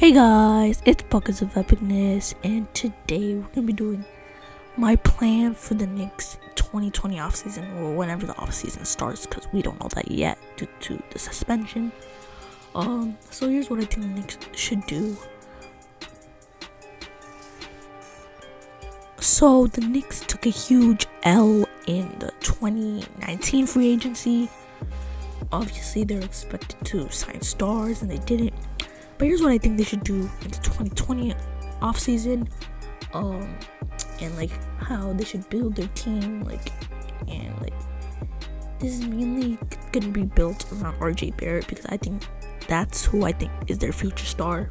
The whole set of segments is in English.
Hey guys, it's Buckets of Epicness, and today we're gonna be doing my plan for the Knicks 2020 offseason, or whenever the offseason starts, because we don't know that yet due to the suspension. So here's what I think the Knicks should do. So the Knicks took a huge L in the 2019 free agency. Obviously, they're expected to sign stars, and they didn't. But here's what I think they should do in the 2020 offseason, and like how they should build their team, and this is mainly gonna be built around RJ Barrett, because I think that's who I think is their future star.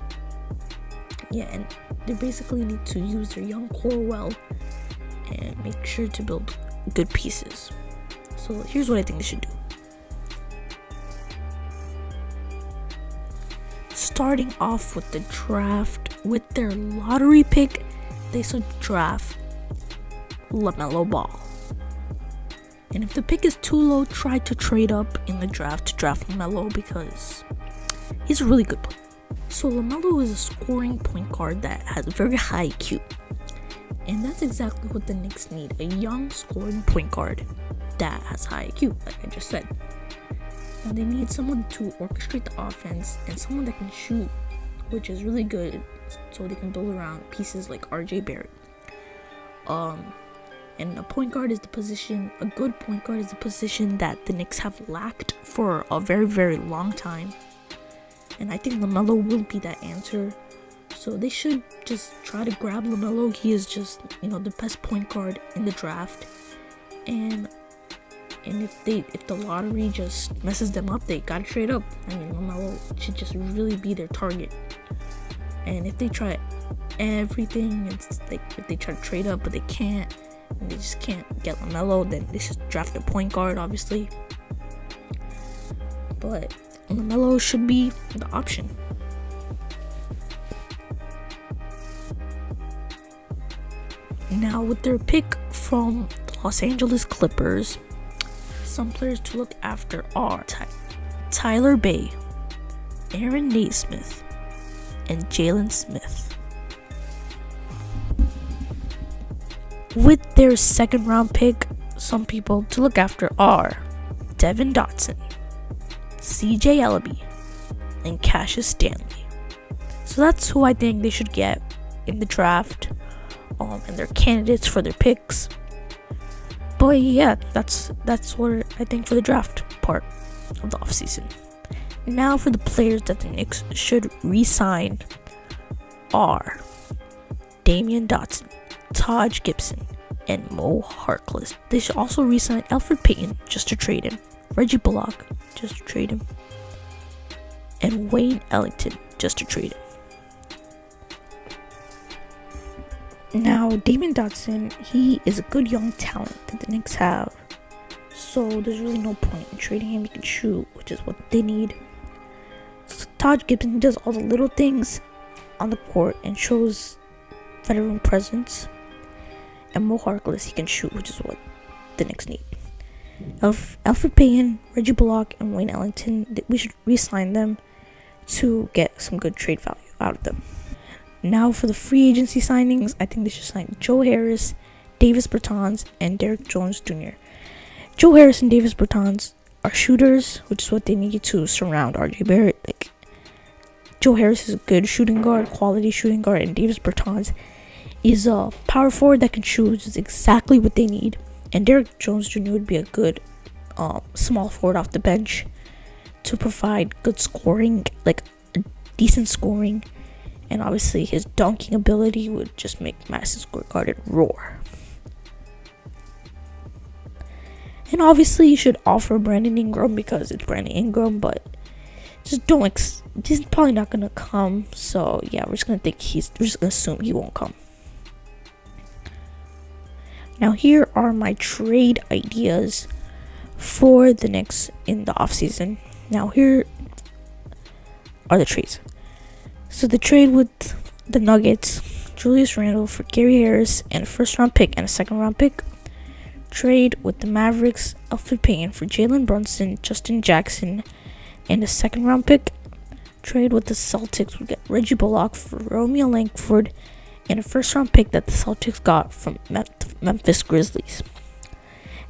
Yeah, and they basically need to use their young core well and make sure to build good pieces. So here's what I think they should do. Starting off with the draft, with their lottery pick, they should draft LaMelo Ball. And if the pick is too low, try to trade up in the draft to draft LaMelo, because he's a really good player. So LaMelo is a scoring point guard that has a very high IQ. And that's exactly what the Knicks need, a young scoring point guard that has high IQ, like I just said. And they need someone to orchestrate the offense and someone that can shoot, which is really good, so they can build around pieces like RJ Barrett. And a point guard is the position, a good point guard is the position that the Knicks have lacked for a very, very long time. And I think LaMelo will be that answer. So they should just try to grab LaMelo. He is just, the best point guard in the draft. And if the lottery just messes them up, they gotta trade up. I mean, LaMelo should just really be their target. And if they try everything, it's like if they try to trade up but they can't, and they just can't get LaMelo, then they should draft a point guard, obviously. But LaMelo should be the option. Now, with their pick from the Los Angeles Clippers, some players to look after are Tyler Bay, Aaron Naismith, and Jalen Smith. With their second round pick, some people to look after are Devin Dotson, CJ Ellaby, and Cassius Stanley. So that's who I think they should get in the draft, and they're candidates for their picks. But yeah, that's what I think for the draft part of the offseason. Now for the players that the Knicks should re-sign are Damian Dotson, Taj Gibson, and Mo Harkless. They should also re-sign Elfrid Payton just to trade him, Reggie Bullock just to trade him, and Wayne Ellington just to trade him. Now, Damian Dotson, he is a good young talent that the Knicks have, so there's really no point in trading him. He can shoot, which is what they need. So Taj Gibson does all the little things on the court and shows veteran presence. And Mo Harkless, he can shoot, which is what the Knicks need. Elfrid Payton, Reggie Bullock, and Wayne Ellington, we should re-sign them to get some good trade value out of them. Now for the free agency signings, I think they should sign Joe Harris, Davis Bertans, and Derrick Jones Jr. Joe Harris and Davis Bertans are shooters, which is what they need to surround RJ Barrett. Joe Harris is a good shooting guard, quality shooting guard, and Davis Bertans is a power forward that can shoot, which is exactly what they need. And Derrick Jones Jr. would be a good small forward off the bench to provide good scoring, like a decent scoring. And obviously his dunking ability would just make Madison Square Garden roar. And obviously you should offer Brandon Ingram, because it's Brandon Ingram, but just he's probably not gonna come. So yeah, we're just gonna assume he won't come. Now here are my trade ideas for the Knicks in the offseason. Now here are the trades. So the trade with the Nuggets, Julius Randle for Gary Harris and a first round pick and a second round pick. Trade with the Mavericks, Elfrid Payton for Jalen Brunson, Justin Jackson, and a second round pick. trade with the Celtics, we get Reggie Bullock for Romeo Langford and a first-round pick that the Celtics got from Memphis Grizzlies.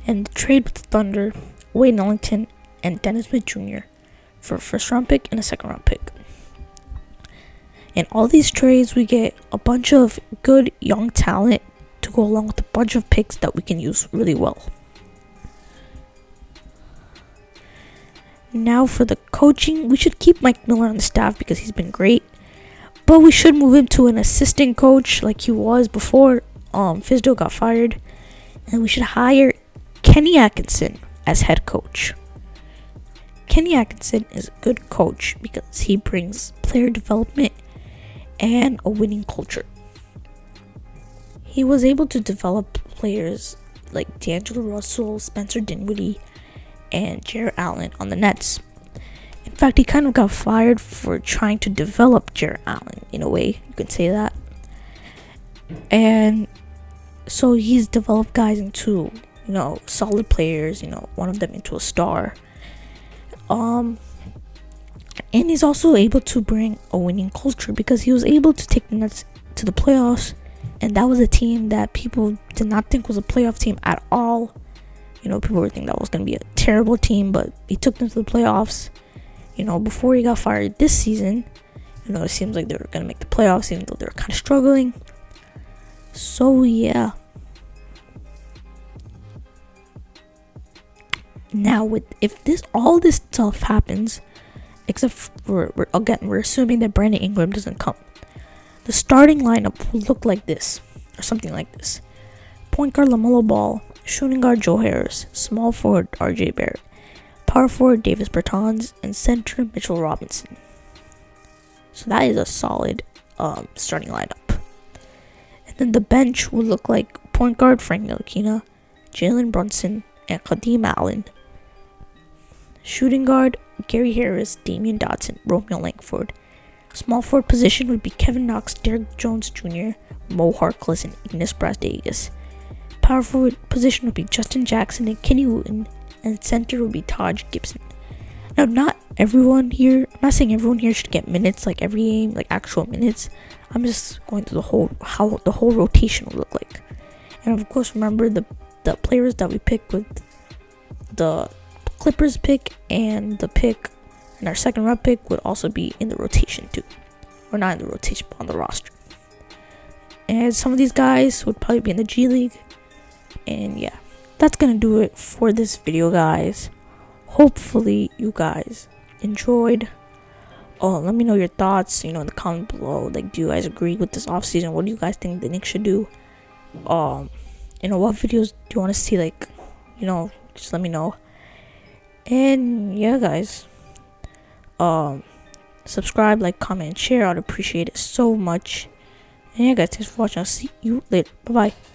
And the trade with the Thunder, Wade Ellington and Dennis Smith Jr. for a first-round pick and a second-round pick. In all these trades, we get a bunch of good young talent to go along with a bunch of picks that we can use really well. Now for the coaching, we should keep Mike Miller on the staff because he's been great. But we should move him to an assistant coach like he was before Fizdale got fired. And we should hire Kenny Atkinson as head coach. Kenny Atkinson is a good coach because he brings player development and a winning culture. He was able to develop players like D'Angelo Russell, Spencer Dinwiddie, and Jarrett Allen on the Nets. In fact, he kind of got fired for trying to develop Jarrett Allen, in a way, you could say that. And so he's developed guys into, solid players, one of them into a star. And he's also able to bring a winning culture because he was able to take the Nets to the playoffs, and that was a team that people did not think was a playoff team at all. People were thinking that was going to be a terrible team, but he took them to the playoffs. Before he got fired this season, it seems like they were going to make the playoffs, even though they were kind of struggling. So, yeah. Now, if all this stuff happens, except for, we're assuming that Brandon Ingram doesn't come, the starting lineup will look like this, or something like this. Point guard LaMelo Ball, shooting guard Joe Harris, small forward RJ Barrett, power forward Davis Bertans, and center Mitchell Robinson. So that is a solid starting lineup. And then the bench will look like point guard Frank Ntilikina, Jalen Brunson, and Kadeem Allen. Shooting guard Gary Harris, Damian Dotson, Romeo Langford. Small forward position would be Kevin Knox, Derrick Jones Jr., Mo Harkless, and Ignas Brazdeikis. Power forward position would be Justin Jackson and Kenny Wooten, and center would be Taj Gibson. Now, not everyone here, I'm not saying everyone here should get minutes like every game, like actual minutes. I'm just going through how the whole rotation will look like. And of course, remember the players that we picked with the Clippers pick and the pick and our second round pick would also be in the rotation too. Or not in the rotation, but on the roster. And some of these guys would probably be in the G League. And yeah, that's gonna do it for this video, guys. Hopefully you guys enjoyed. Let me know your thoughts, in the comment below. Like, do you guys agree with this offseason? What do you guys think the Knicks should do? What videos do you want to see? Like, just let me know. And yeah, guys, subscribe, like, comment, and share. I'd appreciate it so much. And yeah, guys, thanks for watching. I'll see you later. Bye bye.